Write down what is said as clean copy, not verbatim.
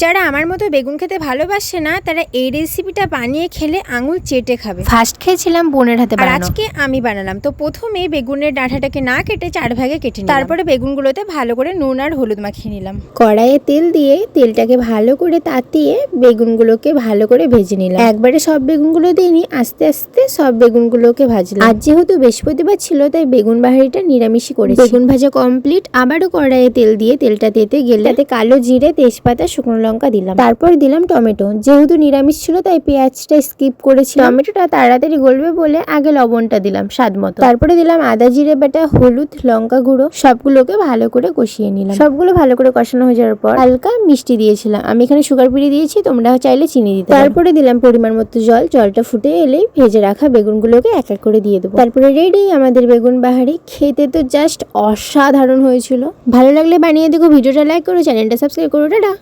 যারা আমার মতো বেগুন খেতে ভালোবাসে না তারা এই রেসিপিটা বানিয়ে খেলে আঙুল চেটে খাবে। ফার্স্ট খেয়েছিলাম বোনের হাতে বানানো, আর আজকে আমি বানালাম। তো প্রথমে বেগুনের ডাঁটাটাকে না কেটে 4 ভাগে কেটে নিলাম। তারপরে বেগুনগুলোতে ভালো করে নুন আর হলুদ মাখিয়ে নিলাম। কড়াইয়ে তেল দিয়ে তেলটাকে ভালো করে তাতিয়ে বেগুনগুলোকে ভালো করে ভেজে নিলাম। একবারে সব বেগুনগুলো দিইনি, আস্তে আস্তে সব বেগুনগুলোকে ভাজলাম। আজ যেহেতু বৃহস্পতিবার ছিল তাই বেগুন বাহারিটা নিরামিষই করেছি। বেগুন ভাজা কমপ্লিট। আবারও কড়াইয়ে তেল দিয়ে তেলটা তেতে গেলে তাতে কালো জিরে, তেজপাতা, শুকনো লঙ্কা দিলাম। তারপর দিলাম টমেটো। যেহেতু নিরামিষ ছিল তাই পেঁয়াজটা স্কিপ করেছি। টমেটোটা তাড়াতাড়ি গলবে বলে আগে লবণটা দিলাম স্বাদ মতো। তারপরে দিলাম আদা জিরে বাটা, হলুদ, লঙ্কা গুঁড়ো, সবগুলোকে ভালো করে কষিয়ে নিলাম। সবগুলো ভালো করে কষানো হয়ে যাওয়ার পর হালকা মিষ্টি দিয়েছিলাম। আমি এখানে সুগার পিড়ি দিয়েছি, তোমরা চাইলে চিনি দিতে। তারপরে দিলাম পরিমাণ মতো জল। জলটা ফুটে এলেই ভেজে রাখা বেগুনগুলোকে এক এক করে দিয়ে দেবো। তারপরে রেডি আমাদের বেগুন বাহারি। খেতে তো জাস্ট অসাধারণ হয়েছিল। ভালো লাগলে বানিয়ে দেখো, ভিডিওটা লাইক করো, চ্যানেলটা সাবস্ক্রাইব করো। টাটা।